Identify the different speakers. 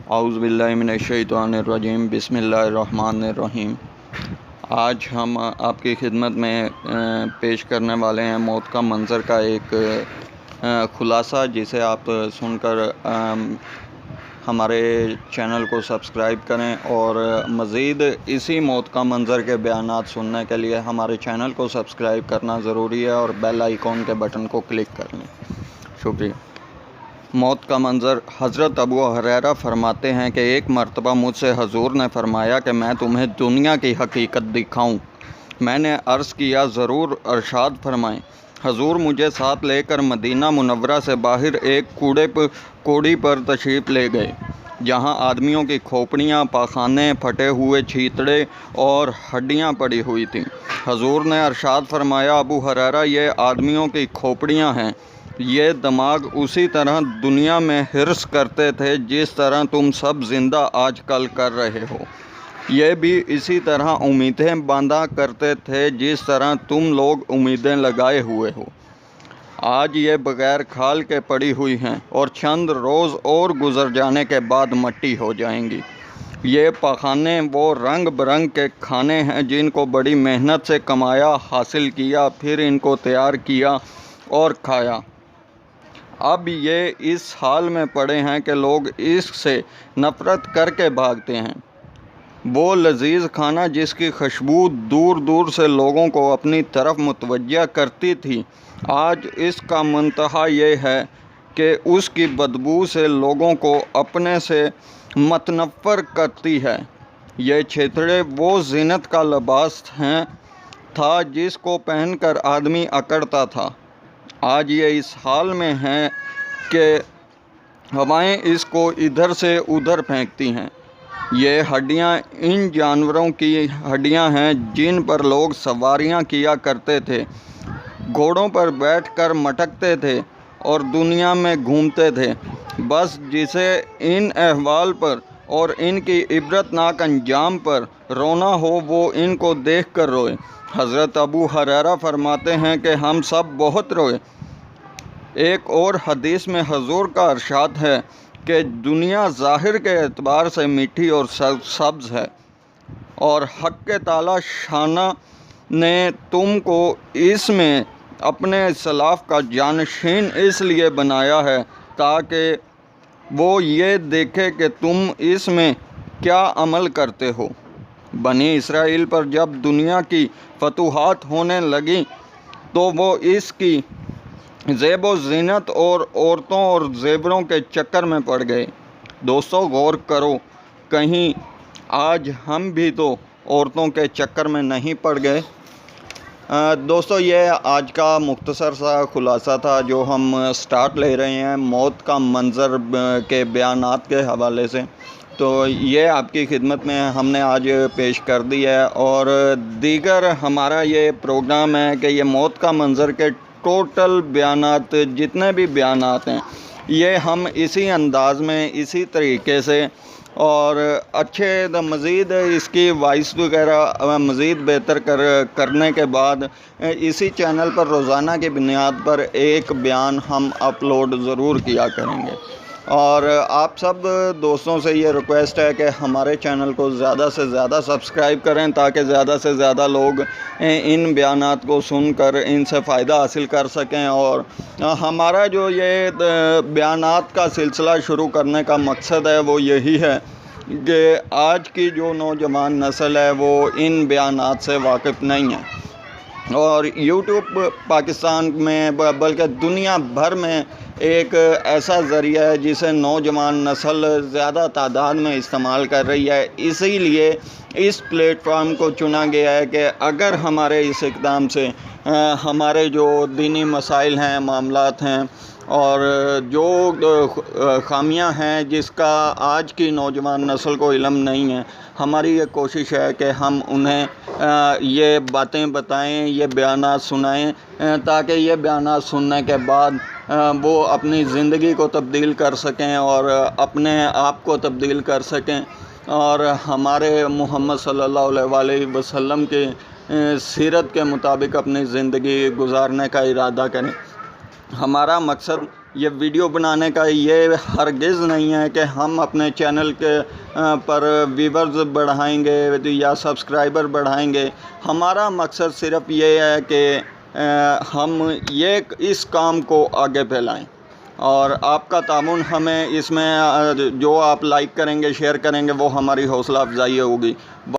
Speaker 1: اعوذ باللہ من الشیطان الرجیم بسم اللہ الرحمن الرحیم۔ آج ہم آپ کی خدمت میں پیش کرنے والے ہیں موت کا منظر کا ایک خلاصہ، جسے آپ سن کر ہمارے چینل کو سبسکرائب کریں اور مزید اسی موت کا منظر کے بیانات سننے کے لیے ہمارے چینل کو سبسکرائب کرنا ضروری ہے اور بیل آئیکن کے بٹن کو کلک کر لیں۔ شکریہ۔ موت کا منظر۔ حضرت ابو ہریرہ فرماتے ہیں کہ ایک مرتبہ مجھ سے حضور نے فرمایا کہ میں تمہیں دنیا کی حقیقت دکھاؤں۔ میں نے عرض کیا ضرور، ارشاد فرمائیں۔ حضور مجھے ساتھ لے کر مدینہ منورہ سے باہر ایک کوڑی پر تشریف لے گئے، جہاں آدمیوں کی کھوپڑیاں، پاخانے، پھٹے ہوئے چھیتڑے اور ہڈیاں پڑی ہوئی تھیں۔ حضور نے ارشاد فرمایا، ابو ہریرہ، یہ آدمیوں کی کھوپڑیاں ہیں۔ یہ دماغ اسی طرح دنیا میں حرص کرتے تھے جس طرح تم سب زندہ آج کل کر رہے ہو۔ یہ بھی اسی طرح امیدیں باندھا کرتے تھے جس طرح تم لوگ امیدیں لگائے ہوئے ہو۔ آج یہ بغیر کھال کے پڑی ہوئی ہیں اور چند روز اور گزر جانے کے بعد مٹی ہو جائیں گی۔ یہ پاخانے وہ رنگ برنگ کے کھانے ہیں جن کو بڑی محنت سے کمایا، حاصل کیا، پھر ان کو تیار کیا اور کھایا۔ اب یہ اس حال میں پڑے ہیں کہ لوگ اس سے نفرت کر کے بھاگتے ہیں۔ وہ لذیذ کھانا جس کی خوشبو دور دور سے لوگوں کو اپنی طرف متوجہ کرتی تھی، آج اس کا منتہا یہ ہے کہ اس کی بدبو سے لوگوں کو اپنے سے متنفر کرتی ہے۔ یہ چھیتڑے وہ زینت کا لباس تھا جس کو پہن کر آدمی اکڑتا تھا، آج یہ اس حال میں ہیں کہ ہوائیں اس کو ادھر سے ادھر پھینکتی ہیں۔ یہ ہڈیاں ان جانوروں کی ہڈیاں ہیں جن پر لوگ سواریاں کیا کرتے تھے، گھوڑوں پر بیٹھ کر مٹکتے تھے اور دنیا میں گھومتے تھے، بس جسے ان احوال پر اور ان کی عبرتناک انجام پر رونا ہو وہ ان کو دیکھ کر روئے۔ حضرت ابو ہریرہ فرماتے ہیں کہ ہم سب بہت روئے۔ ایک اور حدیث میں حضور کا ارشاد ہے کہ دنیا ظاہر کے اعتبار سے میٹھی اور سبز ہے، اور حق تعالی شانہ نے تم کو اس میں اپنے سلاف کا جانشین اس لیے بنایا ہے تاکہ وہ یہ دیکھے کہ تم اس میں کیا عمل کرتے ہو۔ بنی اسرائیل پر جب دنیا کی فتوحات ہونے لگیں تو وہ اس کی زیب و زینت اور عورتوں اور زیوروں کے چکر میں پڑ گئے۔ دوستو غور کرو، کہیں آج ہم بھی تو عورتوں کے چکر میں نہیں پڑ گئے؟ دوستو یہ آج کا مختصر سا خلاصہ تھا جو ہم سٹارٹ لے رہے ہیں موت کا منظر کے بیانات کے حوالے سے، تو یہ آپ کی خدمت میں ہم نے آج پیش کر دی ہے، اور دیگر ہمارا یہ پروگرام ہے کہ یہ موت کا منظر کے ٹوٹل بیانات جتنے بھی بیانات ہیں یہ ہم اسی انداز میں، اسی طریقے سے اور اچھے مزید اس کی وائس وغیرہ مزید بہتر کرنے کے بعد اسی چینل پر روزانہ کی بنیاد پر ایک بیان ہم اپلوڈ ضرور کیا کریں گے۔ اور آپ سب دوستوں سے یہ ریکویسٹ ہے کہ ہمارے چینل کو زیادہ سے زیادہ سبسکرائب کریں تاکہ زیادہ سے زیادہ لوگ ان بیانات کو سن کر ان سے فائدہ حاصل کر سکیں، اور ہمارا جو یہ بیانات کا سلسلہ شروع کرنے کا مقصد ہے وہ یہی ہے کہ آج کی جو نوجوان نسل ہے وہ ان بیانات سے واقف نہیں ہے، اور یوٹیوب پاکستان میں بلکہ دنیا بھر میں ایک ایسا ذریعہ ہے جسے نوجوان نسل زیادہ تعداد میں استعمال کر رہی ہے۔ اسی لیے اس پلیٹ فارم کو چنا گیا ہے کہ اگر ہمارے اس اقدام سے ہمارے جو دینی مسائل ہیں، معاملات ہیں اور جو خامیاں ہیں جس کا آج کی نوجوان نسل کو علم نہیں ہے، ہماری یہ کوشش ہے کہ ہم انہیں یہ باتیں بتائیں، یہ بیانات سنائیں، تاکہ یہ بیانات سننے کے بعد وہ اپنی زندگی کو تبدیل کر سکیں اور اپنے آپ کو تبدیل کر سکیں، اور ہمارے محمد صلی اللہ علیہ وسلم کی سیرت کے مطابق اپنی زندگی گزارنے کا ارادہ کریں۔ ہمارا مقصد یہ ویڈیو بنانے کا یہ ہرگز نہیں ہے کہ ہم اپنے چینل کے پر ویورز بڑھائیں گے یا سبسکرائبر بڑھائیں گے. ہمارا مقصد صرف یہ ہے کہ ہم اس کام کو آگے پھیلائیں، اور آپ کا تعاون ہمیں اس میں جو آپ لائک کریں گے، شیئر کریں گے، وہ ہماری حوصلہ افزائی ہوگی.